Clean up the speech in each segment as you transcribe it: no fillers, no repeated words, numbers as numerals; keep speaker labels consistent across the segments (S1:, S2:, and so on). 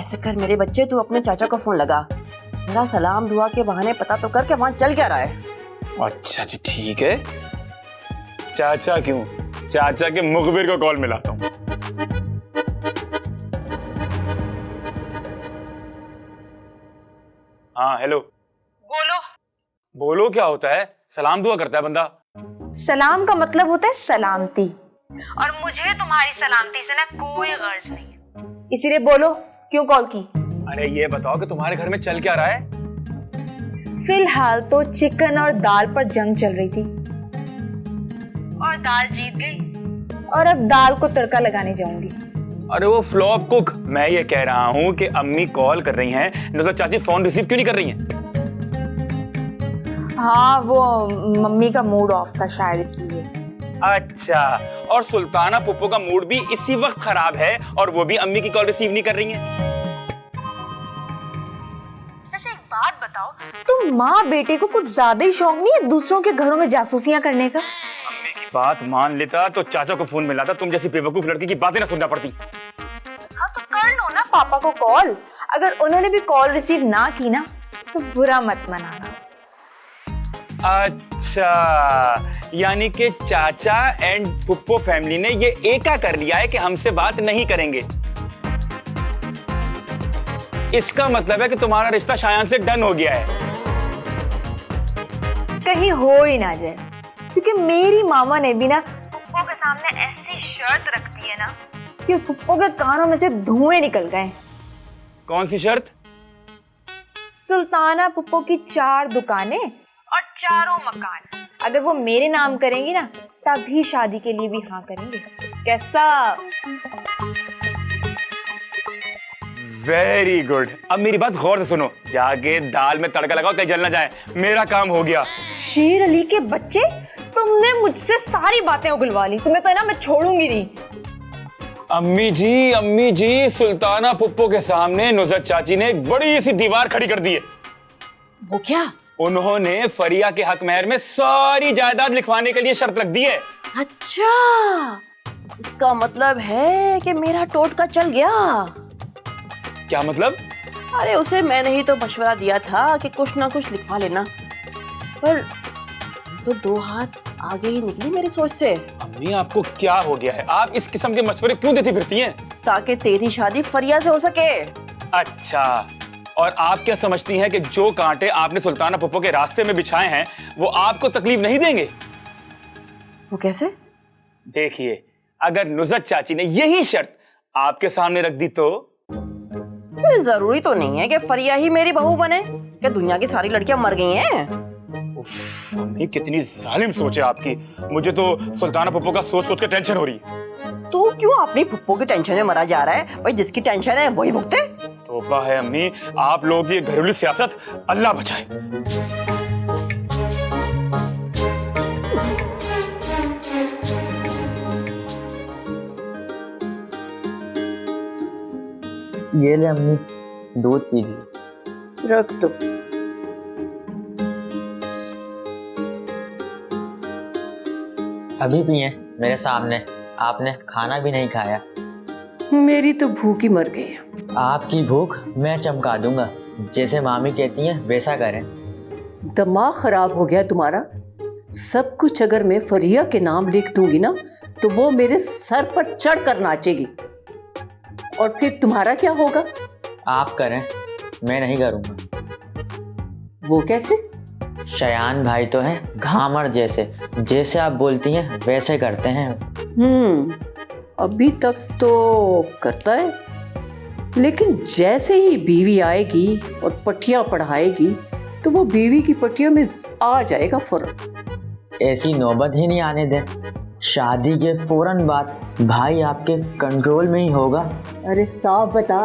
S1: ऐसे कर मेरे बच्चे, तू अपने चाचा को फोन लगा, जरा सलाम दुआ के बहाने पता तो कर के वहां चल क्या रहा है।
S2: अच्छा जी ठीक है। चाचा क्यों, चाचा के मुखबिर को कॉल मिलाता हूँ। हाँ हेलो।
S3: बोलो।
S2: बोलो क्या होता है, सलाम दुआ करता है बंदा।
S3: सलाम का मतलब होता है सलामती, और मुझे तुम्हारी सलामती से ना कोई गर्ज नहीं है, इसीलिए बोलो क्यों कॉल की।
S2: अरे ये बताओ कि तुम्हारे घर में चल क्या रहा है।
S3: फिलहाल तो चिकन और दाल पर जंग चल रही थी और दाल जीत गई, और अब दाल को तड़का लगाने जाऊंगी।
S2: अरे वो फ्लॉप कुक, मैं ये कह रहा हूँ कि अम्मी कॉल कर रही हैं, नुसरत चाची फोन रिसीव क्यों नहीं कर रही हैं?
S3: हाँ वो मम्मी का मूड ऑफ था शायद इसलिए।
S2: अच्छा, और सुल्ताना पुप्पो का मूड भी इसी वक्त खराब है और वो भी अम्मी की कॉल रिसीव नहीं कर रही हैं।
S3: वैसे एक बात बताओ, तुम माँ बेटे को कुछ ज्यादा ही शौक नहीं है दूसरों के घरों में जासूसियां करने का?
S2: अम्मी की बात मान लेता तो चाचा को फोन मिलाता, तुम जैसी बेवकूफ लड़की की बातें ना सुनना पड़ती।
S3: हाँ तो कर लो ना पापा को कॉल, अगर उन्होंने भी कॉल रिसीव ना की ना तो बुरा मत मनाना।
S2: अच्छा, यानी कि चाचा एंड पुप्पो फैमिली ने ये एका कर लिया है कि हमसे बात नहीं करेंगे। इसका मतलब है कि तुम्हारा रिश्ता शायान से डन हो गया है।
S3: कहीं हो ही ना जाए, क्योंकि मेरी मामा ने भी ना पुप्पो के सामने ऐसी शर्त रख दी है ना कि पुप्पो के कानों में से धुएं निकल गए।
S2: कौन सी शर्त?
S3: सुल्ताना पुप्पो की 4 दुकानें और 4 मकान अगर वो मेरे नाम करेंगी ना तभी शादी के लिए भी हाँ करेंगे। कैसा?
S2: Very good. अब मेरी बात गौर से सुनो, जाके दाल में तड़का लगाओ, कहीं जल ना जाए। मेरा काम हो गया।
S3: शेर अली के बच्चे, तुमने मुझसे सारी बातें उगलवा ली, तुम्हें तो ना मैं छोड़ूंगी नहीं।
S2: अम्मी जी, सुल्ताना पुप्पो के सामने नुसरत चाची ने एक बड़ी सी दीवार खड़ी कर दी है।
S1: वो क्या?
S2: उन्होंने फरिया के हक महर में सारी जायदाद लिखवाने के लिए शर्त रख दी है।
S1: अच्छा, इसका मतलब है कि मेरा टोटका चल गया।
S2: क्या मतलब?
S1: अरे उसे मैंने ही तो मशवरा दिया था कि कुछ ना कुछ लिखवा लेना, पर तो 2 हाथ आगे ही निकली मेरी सोच से।
S2: अम्मी आपको क्या हो गया है, आप इस किस्म के मशवरे क्यों देती फिरती हैं?
S1: ताकि तेरी शादी फरिया से हो सके।
S2: अच्छा, और आप क्या समझती हैं कि जो कांटे आपने सुल्ताना पुप्पो के रास्ते में बिछाए हैं वो आपको तकलीफ नहीं देंगे?
S1: वो कैसे?
S2: देखिए, अगर नुसरत चाची ने यही शर्त आपके सामने रख दी तो?
S1: जरूरी तो नहीं है कि फरिया ही मेरी बहू बने, क्या दुनिया की सारी लड़कियां मर गई हैं?
S2: उफ, अम्मी कितनी जालिम सोच है आपकी। मुझे तो सुल्ताना पुप्पो का सोच सोच के टेंशन हो रही है।
S1: तू क्यों अपनी पुप्पो की टेंशन में मरा जा रहा है? भाई जिसकी टेंशन है वही भुगते।
S2: तौबा है अम्मी, आप लोगों की घरेलू सियासत अल्लाह बचाए।
S4: ये ले अम्मी, दूध पीजिए।
S1: रख दो।
S4: अभी पिए मेरे सामने, आपने खाना भी नहीं खाया।
S5: मेरी तो भूख ही मर गई है।
S4: आपकी भूख मैं चमका दूंगा, जैसे मामी कहती हैं वैसा करें।
S5: दिमाग खराब हो गया तुम्हारा। सब कुछ अगर मैं फरिया के नाम लिख दूंगी ना तो वो मेरे सर पर चढ़ कर नाचेगी, और फिर तुम्हारा क्या होगा?
S4: आप करें, मैं नहीं करूँगा।
S5: वो कैसे?
S4: शयान भाई तो हैं घामर जैसे, जैसे आप बोलती हैं वैसे करते हैं।
S5: अभी तक तो करता है, लेकिन जैसे ही बीवी आएगी और पट्टियां पढ़ाएगी तो वो बीवी की पट्टियों में आ जाएगा फर्क।
S4: ऐसी नौबत ही नहीं आने दें। शादी के फौरन बाद भाई आपके कंट्रोल में ही होगा।
S5: अरे साफ बता,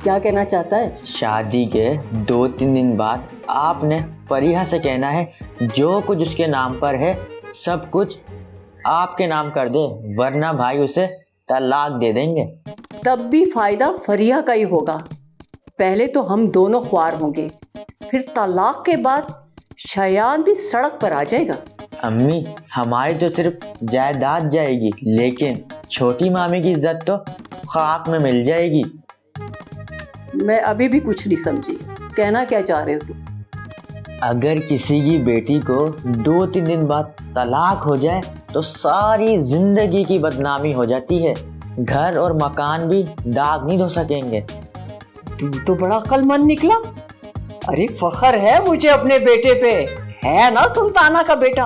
S5: क्या कहना चाहता है?
S4: शादी के 2-3 दिन बाद आपने फरिया से कहना है जो कुछ उसके नाम पर है सब कुछ आपके नाम कर दे, वरना भाई उसे तलाक दे देंगे।
S5: तब भी फायदा फरिया का ही होगा। पहले तो हम दोनों ख्वार होंगे, फिर तलाक के बाद शयान भी सड़क पर आ जाएगा।
S4: अम्मी, हमारी तो सिर्फ जायदाद जाएगी, लेकिन छोटी मामी की इज्जत तो खाक में मिल जाएगी।
S5: मैं अभी भी कुछ नहीं समझी, कहना क्या चाह रहे हो तुम?
S4: अगर किसी की बेटी को 2-3 दिन बाद तलाक हो जाए तो सारी जिंदगी की बदनामी हो जाती है, घर और मकान भी दाग नहीं धो सकेंगे।
S5: तू तो बड़ा अक्लमंद निकला। अरे फख्र है मुझे अपने बेटे पे, है ना सुल्ताना का बेटा।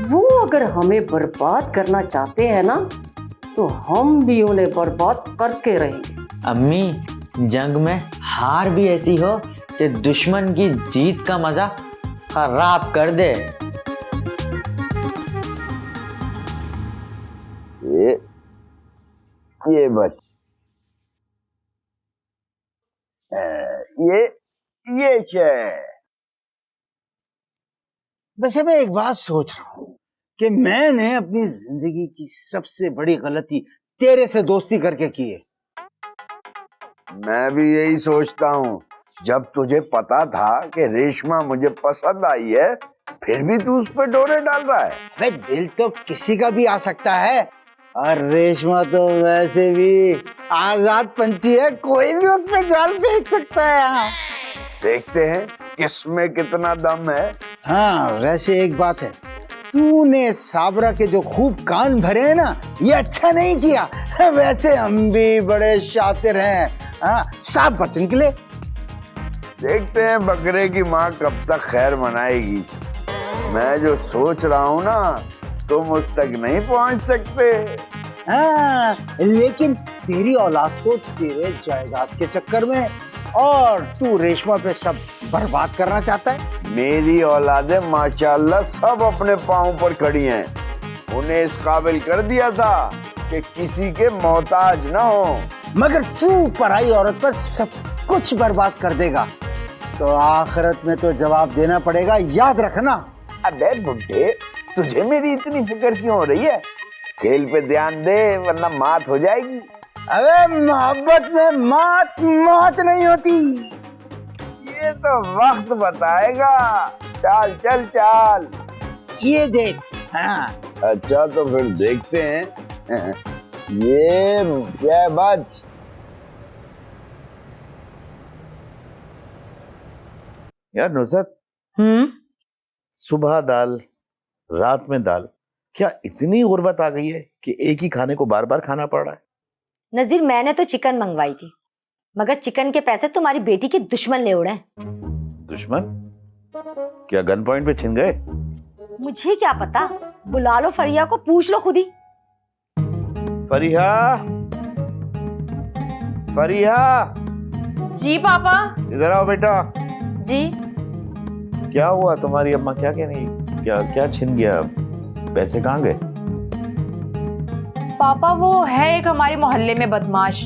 S5: वो अगर हमें बर्बाद करना चाहते हैं ना तो हम भी उन्हें बर्बाद करके रहेंगे।
S4: अम्मी, जंग में हार भी ऐसी हो कि दुश्मन की जीत का मजा खराब कर दे।
S6: ये बच, ये क्या है? वैसे मैं एक बात सोच रहा हूँ कि मैंने अपनी जिंदगी की सबसे बड़ी गलती तेरे से दोस्ती करके की है। मैं भी यही सोचता हूँ। जब तुझे पता था कि रेशमा मुझे पसंद आई है, फिर भी तू उस पर डोरे डाल रहा है। भाई दिल तो किसी का भी आ सकता है, और रेशमा तो वैसे भी आजाद पंछी है, कोई भी उस पे जाल फेंक सकता है। यहाँ देखते हैं किसमें कितना दम है। हाँ वैसे एक बात है, तूने साबरा के जो खूब कान भरे हैं ना, ये अच्छा नहीं किया। वैसे हम भी बड़े शातिर हैं, हाँ साफ बच निकले। देखते हैं बकरे की माँ कब तक खैर मनाएगी। मैं जो सोच रहा हूँ ना, तुम उस तक नहीं पहुँच सकते। हाँ लेकिन तेरी औलाद को तेरे जायदाद के चक्कर में, और तू रेशमा पे सब बर्बाद करना चाहता है। मेरी औलादें माशाल्लाह सब अपने पाँव पर खड़ी हैं। उन्हें इस काबिल कर दिया था कि किसी के मोहताज ना हो, मगर तू पराई औरत पर सब कुछ बर्बाद कर देगा तो आखिरत में तो जवाब देना पड़ेगा, याद रखना। अबे बुड्ढे, तुझे मेरी इतनी फिक्र क्यों हो रही है? खेल पे ध्यान दे वरना मात हो जाएगी। अरे मोहब्बत में मात नहीं होती, ये तो वक्त बताएगा। चल चल चल, ये देख। हाँ अच्छा तो फिर देखते हैं। ये बच।
S7: यार नुसरत, सुबह दाल रात में दाल, क्या इतनी गुर्बत आ गई है कि एक ही खाने को बार बार खाना पड़ रहा है?
S8: नजीर, मैंने तो चिकन मंगवाई थी, मगर चिकन के पैसे तुम्हारी बेटी के दुश्मन ले उड़े।
S7: दुश्मन? क्या गन पॉइंट पे छिन गए?
S8: मुझे क्या पता, बुला लो फरिया को, पूछ लो खुद ही।
S7: फरिया, फरिया।
S3: जी पापा।
S7: इधर आओ बेटा।
S3: जी।
S7: क्या हुआ? तुम्हारी अम्मा क्या कह रही? क्या क्या छिन गया? पैसे कहाँ गए?
S3: पापा वो है एक हमारे मोहल्ले में बदमाश,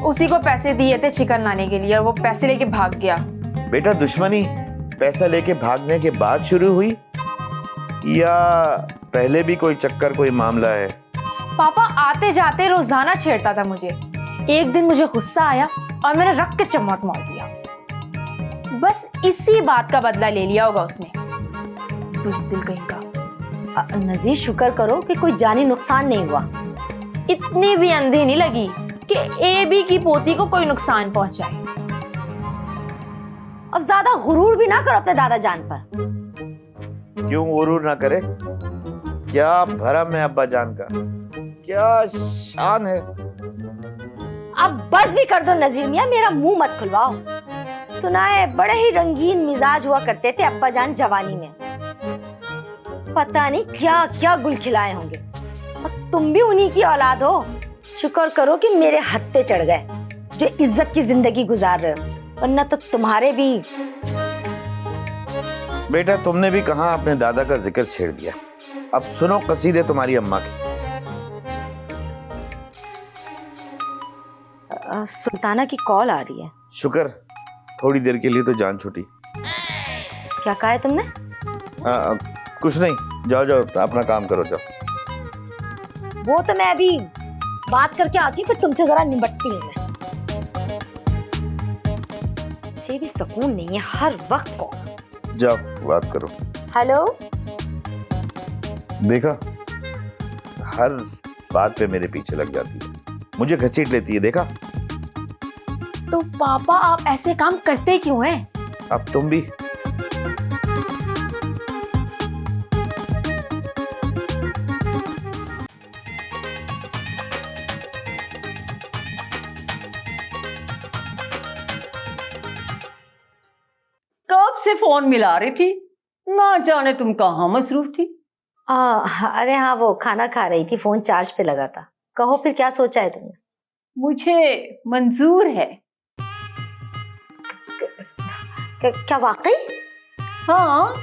S3: उसी को पैसे दिए थे चिकन लाने के लिए और वो पैसे लेके भाग गया।
S7: बेटा दुश्मनी पैसा लेके भागने के बाद शुरू हुई या पहले भी कोई चक्कर, कोई मामला है?
S3: पापा आते जाते रोजाना छेड़ता था मुझे। एक दिन मुझे गुस्सा आया और मैंने रख के चम्मच मार दिया। बस इसी बात का बदला ले लिया होगा उसने, बुज़दिल कहीं का।
S8: नजीर शुक्र करो कि कोई जानी नुकसान नहीं हुआ।
S3: इतनी भी अंधी नहीं लगी कि एबी की पोती को कोई नुकसान पहुंचाए।
S8: अब ज्यादा गुरूर भी ना करो अपने दादा जान पर।
S7: क्यों गुरूर ना करे? क्या भरम है अब्बा जान का, क्या शान है।
S8: अब बस भी कर दो नजीर मियां, मेरा मुंह मत खुलवाओ। सुना है बड़े ही रंगीन मिजाज हुआ करते थे अब्बा जान जवानी में, पता नहीं क्या क्या गुल खिलाए होंगे। और तुम भी उन्हीं की औलाद हो। शुक्र करो कि मेरे हत्थे चढ़ गए जो इज्जत की जिंदगी गुजार रहे हो, वरना तो तुम्हारे भी।
S7: बेटा तुमने भी कहा अपने दादा का जिक्र छेड़ दिया। अब सुनो कसीदे तुम्हारी अम्मा के।
S8: सुल्ताना की कॉल आ रही है।
S7: शुक्र, थोड़ी देर के लिए तो जान छूटी।
S8: क्या कहा है तुमने?
S7: कुछ नहीं, जाओ जाओ अपना काम करो जाओ।
S8: वो तो मैं अभी बात करके आती हूँ, फिर तुमसे जरा निपटती हूँ मैं। से भी सुकून नहीं है, हर वक्त कॉल।
S7: जाओ बात करो।
S8: हेलो।
S7: देखा, हर बात पे मेरे पीछे लग जाती है। मुझे घसीट लेती है, देखा?
S3: तो पापा आप ऐसे काम करते क्यों हैं?
S7: अब तुम भी।
S5: कब से फोन मिला रही थी, ना जाने तुम कहाँ मसरूफ थी।
S8: अरे हाँ, वो खाना खा रही थी, फोन चार्ज पे लगा था। कहो फिर क्या सोचा है तुमने?
S5: मुझे मंजूर है।
S8: क्या वाकई?
S5: हाँ,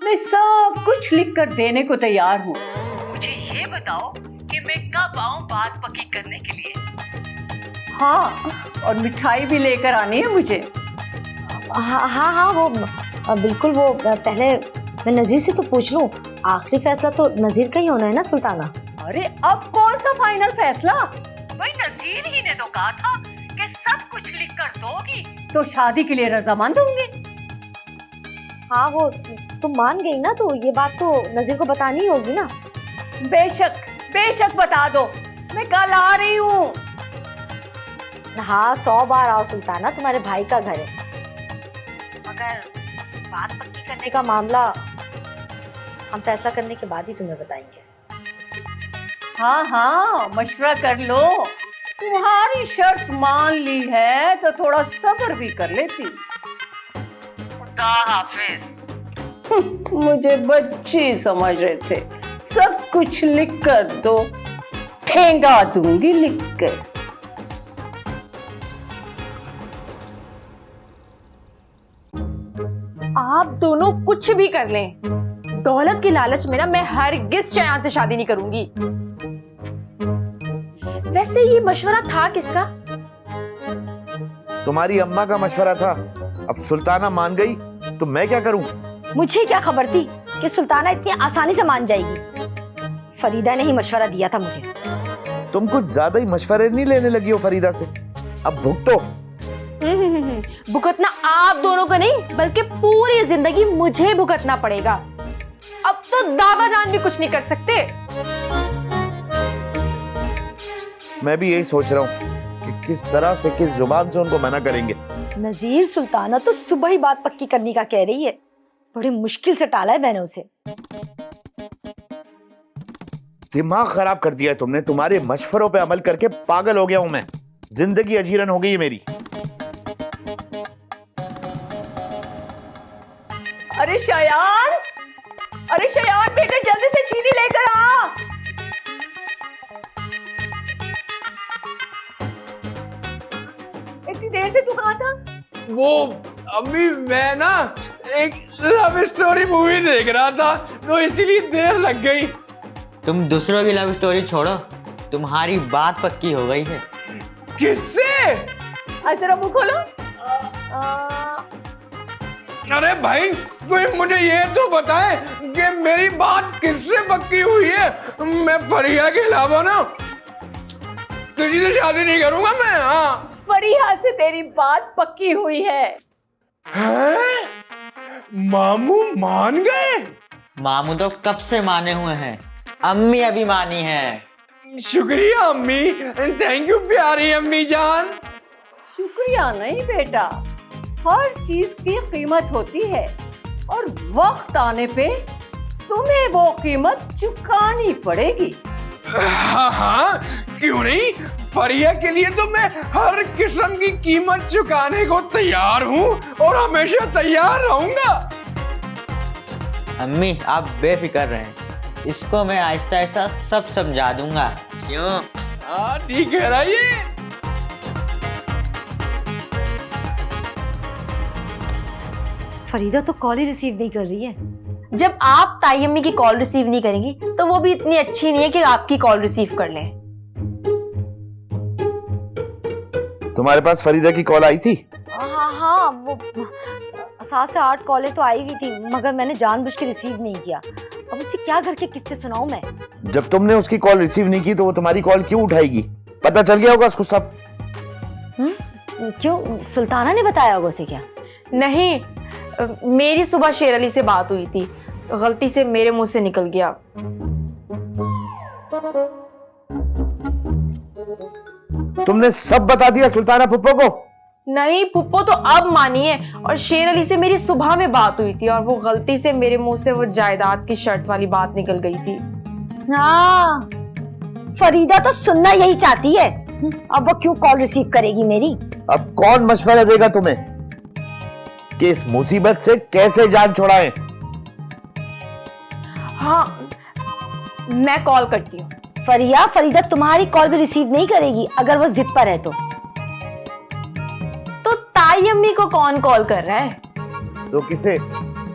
S5: मैं सब कुछ लिख कर देने को तैयार हूँ। मुझे ये बताओ कि मैं कब आऊँ बात पक्की करने के लिए। हाँ, और मिठाई भी लेकर आनी है मुझे।
S8: हाँ, वो बिल्कुल। वो पहले मैं नजीर से तो पूछ लूं, आखिरी फैसला तो नजीर का ही होना है ना सुल्ताना?
S5: अरे अब कौन सा फाइनल फैसला? भाई नजीर ही ने तो कहा था कि सब कुछ लिख कर दोगी तो शादी के लिए रजामंद होंगे।
S8: हाँ, वो तुम मान गई ना, तो ये बात तो नजीर को बतानी ही होगी ना।
S5: बेशक बेशक बता दो, मैं कल आ रही हूँ।
S8: हाँ, 100 बार आओ सुल्ताना, तुम्हारे भाई का घर है। मगर बात पक्की करने का मामला हम फैसला करने के बाद ही तुम्हें बताएंगे।
S5: हाँ हाँ, मशवरा कर लो। तुम्हारी शर्त मान ली है तो थोड़ा सब्र भी कर लेती। खुदा हाफिज। मुझे बच्ची समझ रहे थे, सब कुछ लिख कर दो, ठेंगा दूंगी लिख कर।
S3: आप दोनों कुछ भी कर लें, दौलत की लालच में ना मैं हरगिज़ शयान से शादी नहीं करूंगी। वैसे ये मशवरा था किसका?
S7: तुम्हारी अम्मा का मशवरा था। अब सुल्ताना मान गई तो मैं क्या करूं?
S8: मुझे क्या खबर थी कि सुल्ताना इतनी आसानी से मान जाएगी। फरीदा ने ही मशवरा दिया था मुझे।
S7: तुम कुछ ज्यादा ही मशवरे नहीं लेने लगी हो फरीदा से। अब भुगतो।
S3: भुगतना आप दोनों को नहीं, बल्कि पूरी जिंदगी मुझे भुगतना पड़ेगा। अब तो दादा जान भी कुछ नहीं कर सकते।
S7: मैं भी यही सोच रहा हूँ कि किस तरह से, किस जुबान से उनको मना करेंगे।
S8: नजीर, सुल्ताना तो सुबह ही बात पक्की करने का कह रही है। बड़ी मुश्किल से टाला है मैंने उसे।
S7: दिमाग खराब कर दिया है तुमने। तुम्हारे मशवरों पे अमल करके पागल हो गया हूं मैं। जिंदगी अजीरन हो गई है मेरी।
S5: अरे शयान, अरे शयान बेटे, जल्दी से चीनी लेकर आ। इतनी देर से तू कहाँ था?
S9: वो अम्मी, मैं ना एक लव स्टोरी मूवी देख रहा था, तो इसीलिए देर लग गई।
S4: तुम दूसरों की लव स्टोरी छोड़ो, तुम्हारी बात पक्की हो गई है।
S9: किससे?
S5: जरा मुंह खोलो।
S9: अरे भाई, कोई मुझे ये तो बताए कि मेरी बात किससे पक्की हुई है। मैं फरिया के अलावा ना किसी से शादी नहीं करूंगा मैं। हाँ,
S5: फरीहा से तेरी बात पक्की हुई है।
S9: हैं? मामू मान गए?
S4: मामू तो कब से माने हुए हैं, अम्मी अभी मानी है।
S9: शुक्रिया अम्मी, थैंक यू प्यारी अम्मी जान।
S5: शुक्रिया नहीं बेटा, हर चीज की कीमत होती है और वक्त आने पे तुम्हें वो कीमत चुकानी पड़ेगी।
S9: हाँ हाँ, क्यों नहीं। फरिया के लिए तो मैं हर किस्म की कीमत चुकाने को तैयार हूँ और हमेशा तैयार रहूंगा।
S4: अम्मी आप बेफिक्र रहें, इसको मैं आहिस्ता आहिस्ता सब समझा दूंगा। क्यों?
S9: हाँ ठीक है रहिए।
S8: फरीदा तो कॉल ही रिसीव नहीं कर रही है।
S3: जब आप ताई अम्मी की कॉल रिसीव नहीं करेंगी तो वो भी इतनी अच्छी नहीं है कि आपकी कॉल रिसीव कर लें।
S7: तुम्हारे पास फरीदा की कॉल आई थी?
S8: हाँ, वो 7 से 8 कॉलें तो आई हुई थी, मगर मैंने जानबूझ के रिसीव नहीं किया। अब उसे क्या करके किससे सुनाऊं मैं?
S7: जब तुमने उसकी कॉल रिसीव नहीं की तो वो तुम्हारी कॉल क्यों उठाएगी? पता चल गया होगा उसको सब।
S8: क्यों, सुल्ताना ने बताया होगा उसे? क्या
S3: नहीं, मेरी सुबह शेर अली से बात हुई थी तो गलती से मेरे मुंह से निकल गया।
S7: तुमने सब बता दिया सुल्ताना फुप्पो को?
S3: नहीं फुप्पो तो अब मानी है, और शेर अली से मेरी सुबह में बात हुई थी और वो गलती से मेरे मुंह से वो जायदाद की शर्त वाली बात निकल गई थी।
S8: हाँ, फरीदा तो सुनना यही चाहती है। अब वो क्यों कॉल रिसीव करेगी मेरी?
S7: अब कौन मशवरा देगा तुम्हें कि इस मुसीबत से कैसे जान छुड़ाएं?
S3: हाँ, मैं कॉल करती हूँ।
S8: फरीदा तुम्हारी कॉल भी रिसीव नहीं करेगी अगर वो जिद पर है तो
S3: ताई अम्मी को कौन कॉल कर रहा है?
S7: तो किसे?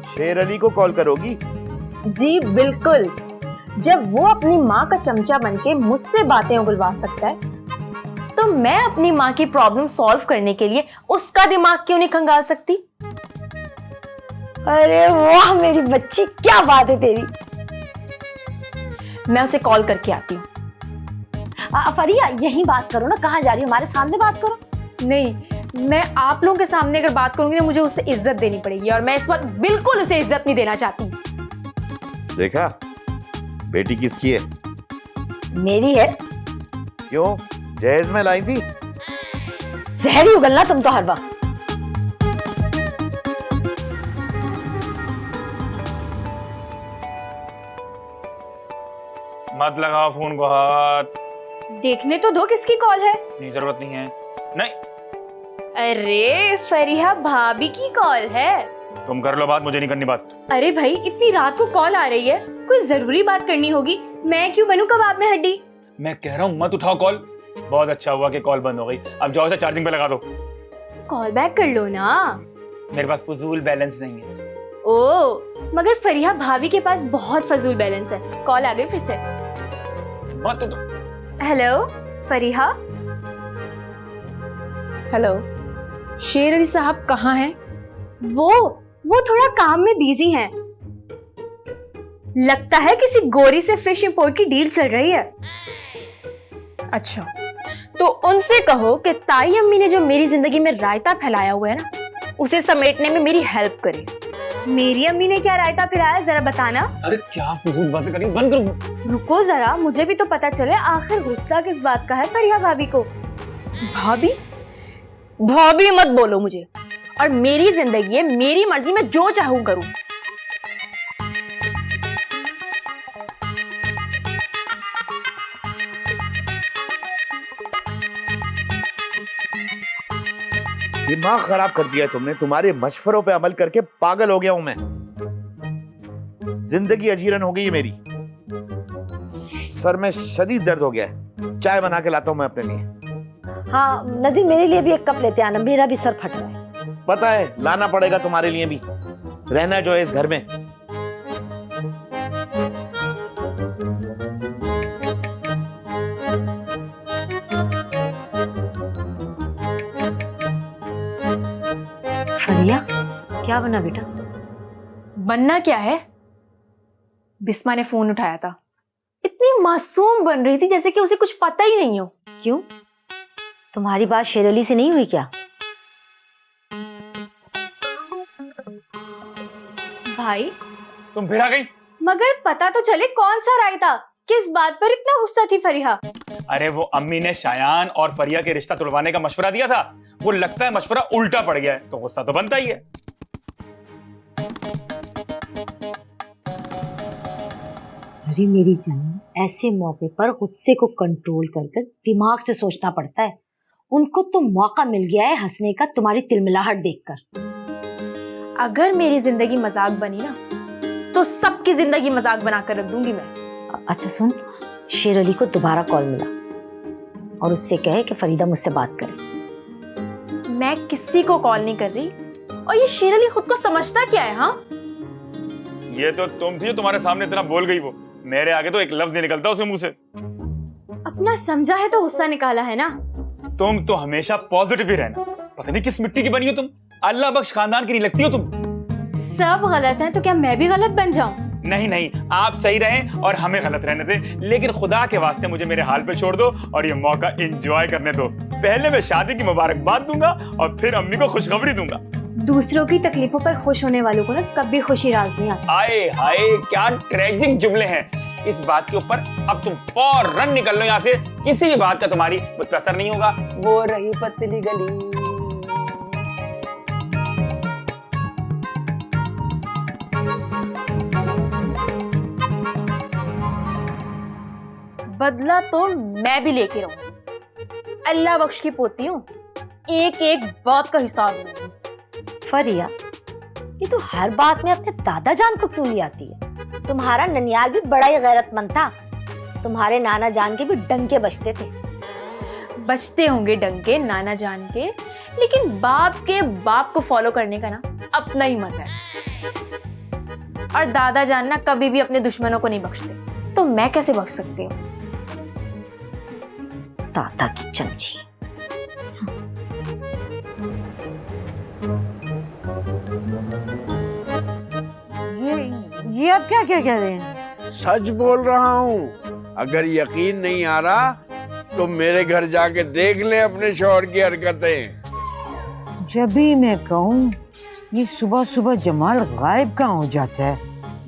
S7: शेर अली को कॉल करोगी?
S3: जी बिल्कुल। जब वो अपनी माँ का चमचा बनके मुझसे बातें उगलवा सकता है, तो मैं अपनी माँ की प्रॉब्लम सॉल्व करने के लिए उसका दिमाग क्यों नहीं खंगाल सकती?
S8: अरे वाह मेरी बच्ची, क्या बात है तेरी।
S3: मैं उसे कॉल करके आती हूँ।
S8: फरिया यही बात करो ना, कहाँ जा रही हो? हमारे सामने बात करो।
S3: नहीं, मैं आप लोगों के सामने अगर बात करूंगी ना मुझे उसे इज्जत देनी पड़ेगी, और मैं इस वक्त बिल्कुल उसे इज्जत नहीं देना चाहती।
S7: देखा, बेटी किसकी है?
S8: मेरी है।
S7: क्यों, जहेज में लाई थी?
S8: जहरी उगलना तुम तो हर वक्त।
S2: मत लगाओ फोन को हाथ।
S10: देखने तो दो किसकी कॉल है।
S2: नहीं, जरूरत नहीं है। नहीं,
S10: अरे फरीहा भाभी की कॉल है।
S2: तुम कर लो बात, मुझे नहीं करनी बात।
S10: अरे भाई, इतनी रात को कॉल आ रही है, कोई जरूरी बात करनी होगी। मैं क्यों बनूं कबाब में हड्डी?
S2: मैं कह रहा हूँ मत उठाओ कॉल। बहुत अच्छा हुआ कि कॉल बंद हो गई। अब जाओ, इसे चार्जिंग पे लगा दो।
S10: कॉल बैक कर लो ना।
S2: मेरे पास फजूल बैलेंस नहीं है।
S10: ओ, मगर फरीहा भाभी के पास बहुत फजूल बैलेंस है। कॉल आ गई फिर से।
S2: मत उठो।
S10: हेलो फरीहा।
S3: हेलो, शेर अली साहब कहाँ हैं?
S10: वो थोड़ा काम में बिजी हैं। लगता है किसी गोरी से फिश इंपोर्ट की डील चल रही है।
S3: अच्छा, तो उनसे कहो कि ताई अम्मी ने जो मेरी जिंदगी में रायता फैलाया हुआ है ना, उसे समेटने में मेरी हेल्प करे।
S10: मेरी अम्मी ने क्या रायता फैलाया, जरा बताना।
S2: अरे क्या फजूल बातें करी, बंद करो।
S10: रुको जरा, मुझे भी तो पता चले आखिर गुस्सा किस बात का है फरीहा भाभी को।
S3: भाभी भाभी मत बोलो मुझे, और मेरी जिंदगी है, मेरी मर्जी, में जो चाहूं करूं।
S7: दिमाग खराब कर दिया तुमने। तुम्हारे मशवरों पे अमल करके पागल हो गया हूं मैं। जिंदगी अजीरन हो गई है मेरी। सर में शदीद दर्द हो गया है। चाय बना के लाता हूं मैं अपने लिए।
S8: हाँ नजीर, मेरे लिए भी एक कप लेते आना, मेरा भी सर फट रहा है।
S7: पता है, लाना पड़ेगा तुम्हारे लिए भी। रहना जो है इस घर में।
S8: फरिया, क्या बना बेटा?
S3: बनना क्या है? बिस्मा ने फोन उठाया था। इतनी मासूम बन रही थी जैसे कि उसे कुछ पता ही नहीं हो।
S8: क्यों, तुम्हारी बात शेर अली से नहीं हुई क्या?
S10: भाई
S2: तुम फिर आ गई।
S10: मगर पता तो चले कौन सा रायता, किस बात पर इतना गुस्सा थी फरीहा?
S2: अरे वो अम्मी ने शायान और फरिया के रिश्ता तुड़वाने का मशवरा दिया था। वो लगता है मशवरा उल्टा पड़ गया है, तो गुस्सा तो बनता ही है।
S8: अरे मेरी जान, ऐसे मौके पर गुस्से को कंट्रोल कर दिमाग से सोचना पड़ता है। उनको तो मौका मिल गया है हंसने का तुम्हारी तिलमिलाहट देखकर।
S3: अगर मेरी जिंदगी मजाक बनी ना, तो सबकी जिंदगी मजाक बनाकर रख दूंगी मैं।
S8: अच्छा सुन, शेर अली को दोबारा कॉल मिला और उससे कहे कि फरीदा मुझसे बात करे।
S3: मैं किसी को कॉल नहीं कर रही, और ये शेर अली खुद को समझता क्या है? हाँ,
S2: ये तो तुम थी जो तुम्हारे सामने इतना बोल गई। वो मेरे आगे तो एक लफ्ज नहीं निकलता उसके मुंह से।
S10: अपना समझा है तो गुस्सा निकाला है ना।
S2: तुम तो हमेशा पॉजिटिव ही रहना। पता नहीं किस मिट्टी की बनी हो तुम। अल्लाह बख्श खानदान की नहीं लगती हो तुम।
S10: सब गलत है तो क्या मैं भी गलत बन जाऊं?
S2: नहीं नहीं, आप सही रहें और हमें गलत रहने दें, लेकिन खुदा के वास्ते मुझे मेरे हाल पे छोड़ दो और ये मौका एंजॉय करने दो। पहले मैं शादी की मुबारकबाद दूंगा और फिर अम्मी को खुशखबरी दूंगा।
S10: दूसरों की तकलीफों पर खुश होने वालों को ना कभी खुशी राज नहीं आती।
S2: आए हाय, क्या ट्रेजिक जुमले हैं। इस बात के ऊपर अब तुम फौरन निकल लो यहाँ से। किसी भी बात का तुम्हारी मुझ पर असर नहीं होगा। वो रही पतली गली।
S3: बदला तो मैं भी लेके रहूंगी। अल्लाह बख्श की पोती हूँ, एक एक बात का हिसाब लूंगी।
S8: फरिया, ये तू हर बात में अपने दादा जान को क्यों ले आती है? तुम्हारा ननियाल भी बड़ा ही गैरतमंद था। तुम्हारे नाना जान के भी डंके बजते थे।
S3: बचते होंगे डंके नाना जान के, लेकिन बाप के बाप को फॉलो करने का ना अपना ही मजा है। और दादा जान ना कभी भी अपने दुश्मनों को नहीं बख्शते, तो मैं कैसे बख्श सकती हूँ?
S8: दादा की चमची।
S5: ये आप क्या क्या कह रहे हैं?
S9: सच बोल रहा हूँ। अगर यकीन नहीं आ रहा तो मेरे घर जाके देख ले अपने शौहर की हरकतें।
S5: जब भी मैं कहूँ ये सुबह सुबह जमाल गायब कहाँ हो जाता है?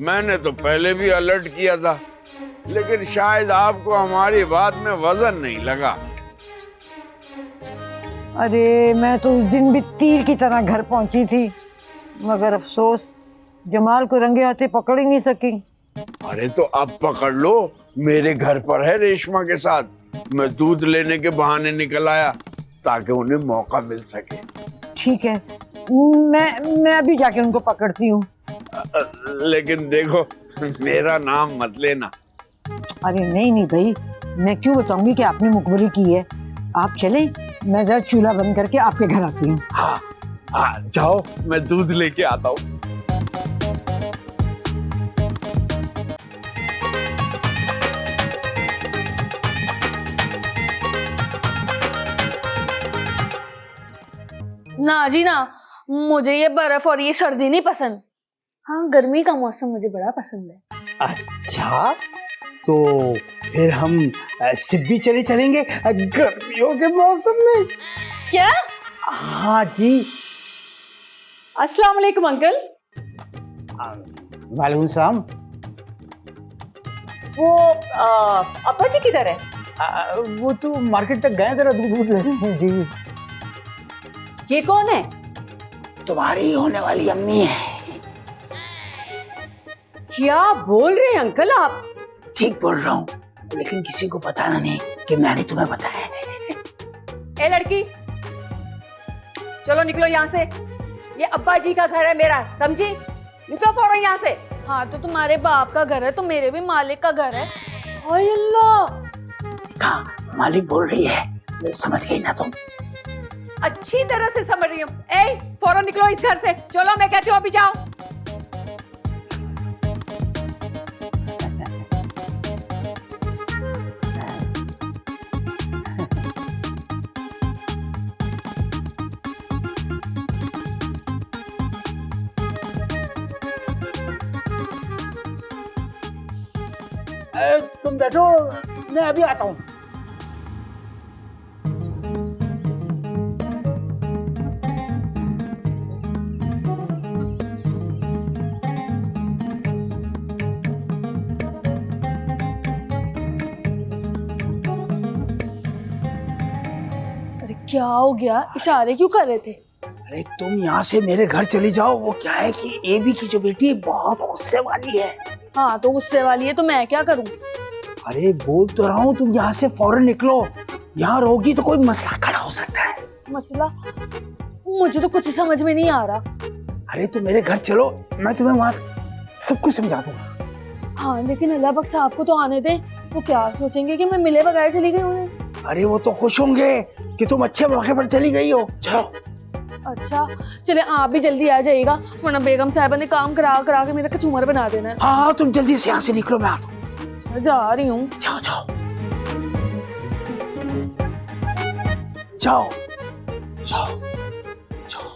S9: मैंने तो पहले भी अलर्ट किया था, लेकिन शायद आपको हमारी बात में वजन नहीं लगा।
S5: अरे मैं तो उस दिन भी तीर की तरह घर पहुंची थी, मगर अफसोस जमाल को रंगे हाथे पकड़ ही नहीं सकी।
S9: अरे तो अब पकड़ लो, मेरे घर पर है रेशमा के साथ। मैं दूध लेने के बहाने निकल आया ताकि उन्हें मौका मिल सके।
S5: ठीक है, मैं अभी जाके उनको पकड़ती हूँ।
S9: लेकिन देखो, मेरा नाम मत लेना।
S5: अरे नहीं नहीं भाई, मैं क्यों बताऊंगी कि आपने मुखबरी की है। आप चले, मैं जरा चूल्हा बंद करके आपके घर आती हूँ।
S9: हाँ हाँ, जाओ, मैं दूध लेके आता हूँ।
S10: ना जी ना, मुझे ये बर्फ और ये सर्दी नहीं पसंद। हाँ, गर्मी का मौसम मुझे बड़ा पसंद है।
S6: अच्छा, तो फिर हम सिब्बी चलेंगे गर्मियों के मौसम में।
S10: क्या?
S6: हाँ जी।
S5: अस्सलाम वालेकुम अंकल।
S6: वालेकुम सलाम।
S5: वो अब्बा जी किधर है?
S6: वो तो मार्केट तक गए जरा दूध लेने। जी।
S5: ये कौन है?
S6: तुम्हारी होने वाली अम्मी है।
S5: क्या बोल रहे हैं अंकल आप?
S6: ठीक बोल रहा हूँ, लेकिन किसी को बताना नहीं कि मैंने तुम्हें बताया है।
S5: ए लड़की, चलो निकलो यहाँ से। ये अब्बा जी का घर है मेरा, समझी? निकलो फौरन यहाँ से।
S10: हाँ, तो तुम्हारे बाप का घर है तो मेरे भी मालिक का घर है।
S5: हाय अल्लाह,
S6: कहाँ मालिक बोल रही है, समझ गई ना तुम?
S5: अच्छी तरह से समझ रही हूँ। ए, फौरन निकलो इस घर से। चलो, मैं कहती हूँ अभी जाओ।
S6: तुम बैठो, मैं अभी आता हूँ।
S10: अरे क्या हो गया? इशारे क्यों कर रहे थे?
S6: अरे तुम यहाँ से मेरे घर चली जाओ। वो क्या है कि एबी की जो बेटी है बहुत गुस्से वाली है।
S10: हाँ, तो गुस्से वाली है तो मैं क्या करूं?
S6: अरे बोल तो रहा हूँ, तुम यहाँ से फौरन निकलो। यहाँ रहोगी तो कोई मसला खड़ा हो सकता है।
S10: मसला? मुझे तो कुछ समझ में नहीं आ रहा।
S6: अरे तुम मेरे घर चलो, मैं तुम्हें वहाँ सब कुछ समझा दूंगा।
S10: हाँ, लेकिन अल्लाह बख्श आपको तो आने दे। वो क्या सोचेंगे कि मैं मिले बगैर चली गई उन्हें?
S6: अरे वो तो खुश होंगे कि तुम अच्छे मौके पर चली गई हो। चलो।
S10: अच्छा, चले आप भी जल्दी आ जाइएगा, वरना बेगम साहिबा ने काम करा करा के मेरा कचूमर बना देना है।
S6: हाँ हाँ, तुम जल्दी से यहाँ से निकलो, मैं आता हूँ।
S10: जा रही हूँ।
S6: जाओ जाओ जाओ जाओ जाओ।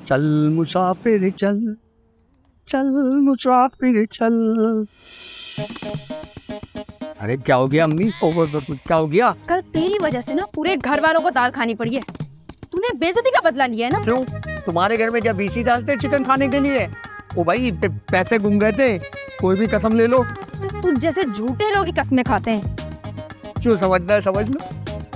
S11: चल मुसाफिर चल, चल मुसाफिर चल। अरे क्या हो गया अम्मी? क्या हो गया?
S10: कल तेरी वजह से ना पूरे घर वालों को दाल खानी पड़ी है। तूने बेइज्जती का बदला लिया है ना?
S11: क्यों? तुम्हारे घर में क्या बीसी डालते चिकन खाने के लिए? ओ भाई पैसे गुम गए थे, कोई भी कसम ले लो।
S3: तू जैसे झूठे लोग ही कसमें खाते हैं।
S11: जो समझना है समझ लो।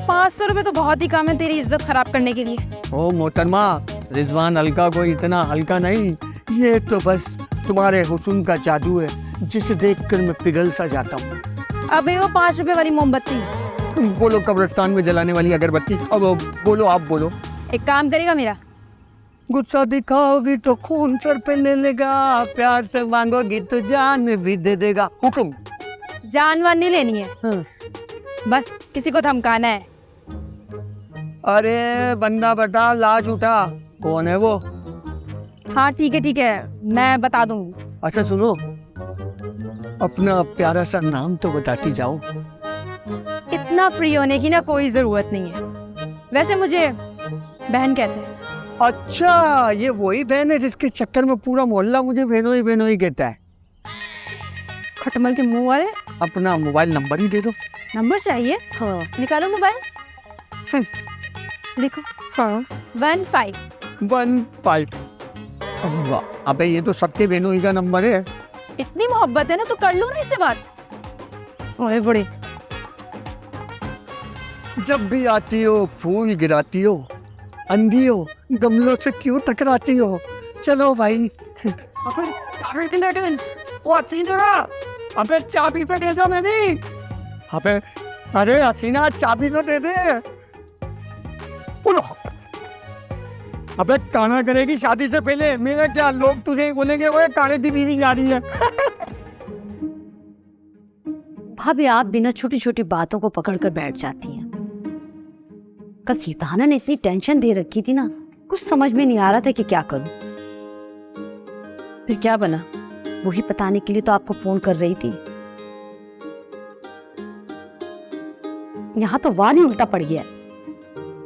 S3: 500 रुपए तो बहुत ही कम है तेरी इज्जत खराब करने के लिए।
S11: ओ मोहतरमा, रिजवान हल्का कोई इतना हल्का नहीं, ये तो बस तुम्हारे हुस्न का जादू है जिसे देखकर मैं पिघल सा जाता हूँ।
S3: अबे वो 5 रुपए वाली मोमबत्ती,
S11: बोलो कब्रिस्तान में जलाने वाली अगरबत्ती। अब बोलो, आप बोलो।
S3: एक काम करेगा मेरा?
S11: गुस्सा दिखाओगी तो खून सर पे ले लेगा, प्यार से मांगोगी तो जान भी दे देगा। हुक्म।
S3: जानवर नहीं लेनी है, बस किसी को धमकाना है।
S11: अरे बंदा बता, लाज उठा, कौन है वो?
S3: हाँ ठीक है, मैं बता दूंगी।
S11: अच्छा सुनो, अपना प्यारा सा नाम तो बताती जाओ।
S3: इतना फ्री होने की ना कोई जरूरत नहीं है। वैसे मुझे बहन कहते हैं।
S11: अच्छा, ये वही बहन है जिसके चक्कर में पूरा मोहल्ला मुझे बहनोई कहता है।
S3: खटमल के मुंह वाले,
S11: अपना मोबाइल नंबर ही दे दो।
S3: नंबर चाहिए? हाँ निकालो मोबाइल, लिखो। हाँ 15।
S11: वाह, अबे ये तो सबके बहनोई का नंबर है।
S3: इतनी मोहब्बत है ना तो कर लो ना इससे बात। ओए बड़े,
S11: जब भी आती हो फूल गिराती हो, अंधी हो गमलों से क्यों टकराती हो? चलो भाई। अबे चाबी पे दे दो मेरी। अबे अरे हसीना, चाबी तो दे दे। अबे काना करेगी शादी से पहले, मेरा क्या, लोग तुझे ही बोलेंगे वो काने की बीवी जा रही है।
S8: भाभी आप बिना छोटी छोटी बातों को पकड़ कर बैठ जाती हैं। कल सुल्ताना ने इतनी टेंशन दे रखी थी ना, कुछ समझ में नहीं आ रहा था कि क्या करूं।
S1: फिर क्या बना?
S8: वही बताने के लिए तो आपको फोन कर रही थी। यहाँ तो वार ही उल्टा पड़ गया।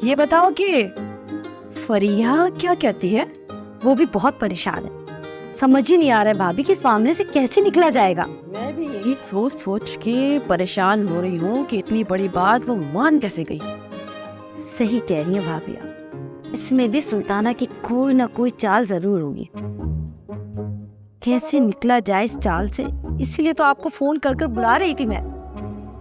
S1: ये बताओ कि फरिया क्या कहती है?
S8: वो भी बहुत परेशान है, समझ ही नहीं आ रहा है भाभी कि इस मामले से कैसे निकला जाएगा।
S1: मैं भी यही सोच के परेशान हो रही हूँ कि इतनी बड़ी बात वो मान कैसे गई।
S8: सही कह रही हैं भाभी आप, इसमें भी सुल्ताना की कोई ना कोई चाल जरूर होगी। कैसे निकला जाए इस चाल से, इसीलिए तो आपको फोन कर कर बुला रही थी मैं।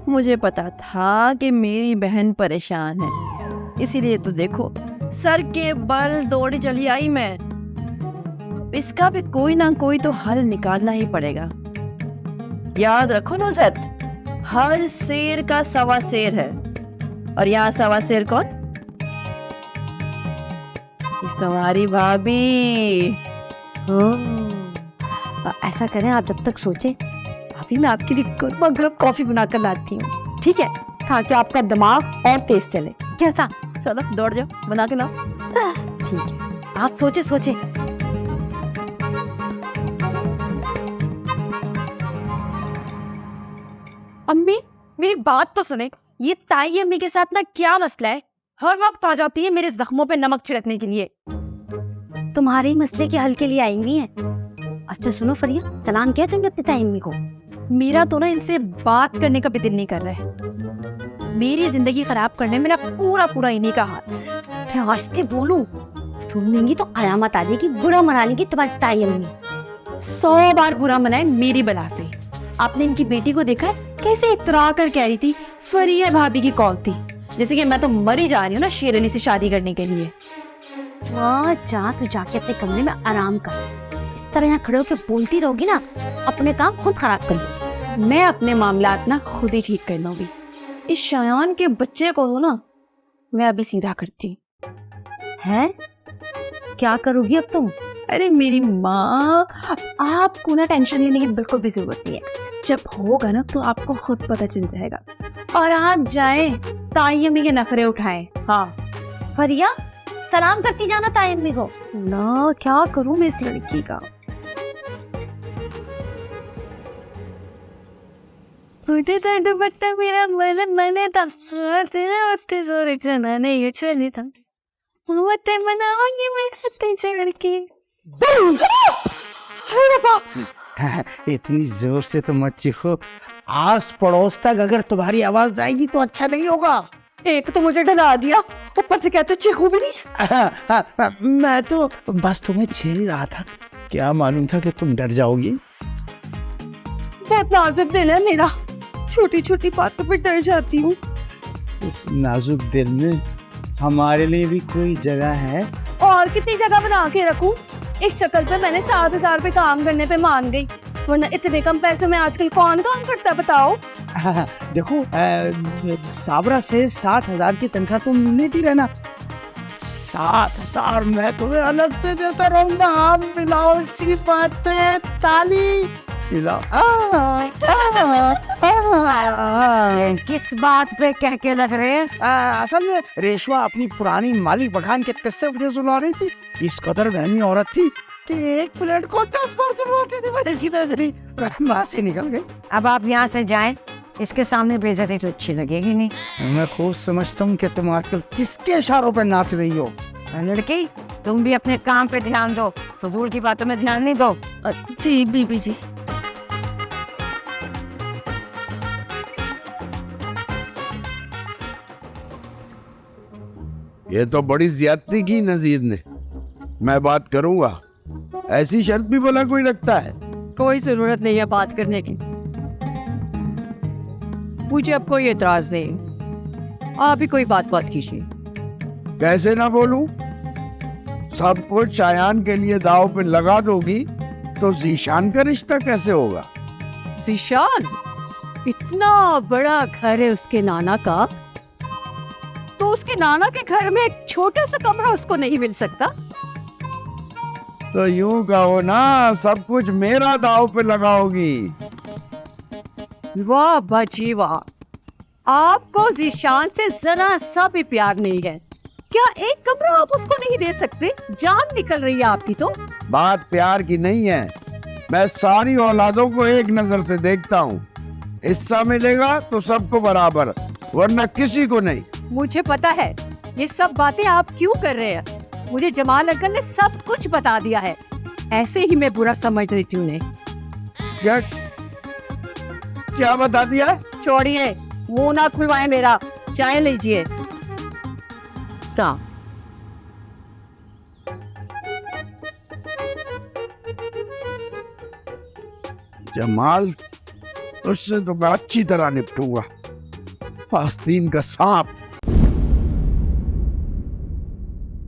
S1: मुझे पता था कि मेरी बहन परेशान है, इसीलिए तो देखो सर के बल दौड़ी चली आई मैं। इसका भी कोई ना कोई तो हल निकालना ही पड़ेगा। याद रखो नुज़त, हर शेर का सवा शेर है, और यहाँ सवा शेर कौन? तुम्हारी भाभी।
S8: ऐसा करें, आप जब तक सोचे, भाभी मैं आपके लिए गर्मा गर्म कॉफी बनाकर लाती हूँ, ठीक है, ताकि आपका दिमाग और तेज चले। कैसा?
S1: चलो दौड़ जाओ, बना के लाओ।
S8: ठीक है, आप सोचे।
S3: अम्मी मेरी बात तो सुने, ये ताई अम्मी के साथ ना क्या मसला है? हर वक्त आ जाती है मेरे जख्मों पे नमक छिड़कने के लिए।
S8: तुम्हारे मसले के हल के लिए आई नहीं है। अच्छा सुनो फरिया, सलाम किया तुमने अपनी ताई अम्मी को?
S3: मेरा तो ना इनसे बात करने का भी दिल नहीं कर रहा है। मेरी जिंदगी खराब करने में ना पूरा इन्हीं का हाथ।
S8: आस्ते बोलो, सुन लेंगी तो कयामत आ जाएगी। बुरा मना लेंगी तुम्हारी ताई अम्मी।
S3: 100 बार बुरा मनाए मेरी बला से। आपने इनकी बेटी को देखा है कैसे इतरा कर कह रही थी फरिया भाभी की कॉल थी, जैसे कि मैं तो मरी जा रही हूँ ना शेर अली से शादी करने के लिए।
S8: वाह, जा तू जाके अपने कमरे में आराम कर। इस तरह यहाँ खड़े होकर बोलती रहोगी ना, अपने काम खुद खराब कर लो।
S3: मैं अपने मामलात ना खुद ही ठीक कर लूंगी। इस शयान के बच्चे को तो ना मैं अभी सीधा करती।
S8: है क्या करोगी अब तुम?
S3: अरे मेरी माँ, आपको ना टेंशन लेने की बिल्कुल भी जरूरत नहीं है। जब होगा ना तो आपको खुद पता चल जाएगा। और आप जाए ताई अम्मी के नखरे उठाएं। हाँ
S8: फरिया, सलाम करती जाना ताई अम्मी को ना। क्या करूं मैं इस लड़की का?
S10: दुपट्टा मेरा मैंने तब तेरे जोर चना नहीं ये चली था मुझे मनाओगी मैं सत्ते से लड़की।
S12: इतनी जोर से तो मत चीखो, आस पड़ोस तक अगर तुम्हारी आवाज जाएगी तो अच्छा नहीं होगा।
S5: एक तो मुझे डरा दिया, ऊपर से कहते चीखू भी नहीं।
S6: मैं तो बस तुम्हें छेड़ रहा था, क्या मालूम था कि तुम डर जाओगी।
S10: बहुत नाजुक दिल है मेरा, छोटी छोटी बातों पे डर जाती हूँ।
S6: इस नाजुक दिल में हमारे लिए भी कोई जगह है।
S10: और कितनी जगह बना के रखूं? इस शक्ल पे मैंने 7,000 रुपए काम करने पे मान गई, वरना इतने कम पैसों में आजकल कौन काम करता है बताओ।
S6: देखो साबरा से 7,000 की तनख्वाह तुम लेती रहना। 7,000 मैं तुम्हें अलग से देता रहूंगा। हाथ मिलाओ, इसी बात पे ताली मिलाओ।
S1: किस बात पे कह के लग रहे हैं?
S6: असल में रेशमा अपनी पुरानी मालिक बखान के किस्से मुझे सुना रही थी। इस कदर वहमी औरत थी कि एक प्लेट को 10 बार चलवाती थी। बड़ी सी मेरी वहाँ से निकल गई।
S1: अब आप यहाँ से जाएं, इसके सामने बेइज्जती तो अच्छी लगेगी नहीं।
S6: मैं खूब समझता हूँ कि तुम आजकल किसके इशारों पर नाच रही हो।
S1: लड़की, तुम भी अपने काम पे ध्यान दो, फजूल की बातों में ध्यान नहीं दो।
S10: जी बीबी जी।
S9: ये तो बड़ी ज्यादती की नजीर ने। मैं बात करूंगा, ऐसी शर्त भी भला कोई रखता है?
S5: कोई जरूरत नहीं है बात करने की, मुझे अब कोई एतराज नहीं। आप ही कोई बात कीजिए।
S9: कैसे ना बोलूं? सब कुछ शायान के लिए दाव पे लगा दोगी तो जीशान का रिश्ता कैसे होगा?
S5: जीशान, इतना बड़ा घर है उसके नाना का, तो उसके नाना के घर में एक छोटा सा कमरा उसको नहीं मिल सकता?
S9: तो यूं कहो ना, सब कुछ मेरा दाव पे लगाओगी।
S5: वाह बाजी वाह, आपको जीशान से जरा सा भी प्यार नहीं है क्या? एक कमरा आप उसको नहीं दे सकते? जान निकल रही है आपकी तो।
S9: बात प्यार की नहीं है, मैं सारी औलादों को एक नजर से देखता हूँ। हिस्सा मिलेगा तो सबको बराबर, वरना किसी को नहीं।
S5: मुझे पता है ये सब बातें आप क्यों कर रहे हैं। मुझे जमाल अंकल ने सब कुछ बता दिया है, ऐसे ही मैं बुरा समझ रही थी उन्हें।
S9: क्या क्या बता दिया?
S5: छोड़िए, मुंह ना खुलवाए मेरा, चाय लीजिए।
S9: जमाल, उससे तो मैं अच्छी तरह निपटूंगा। फास्तीन का सांप।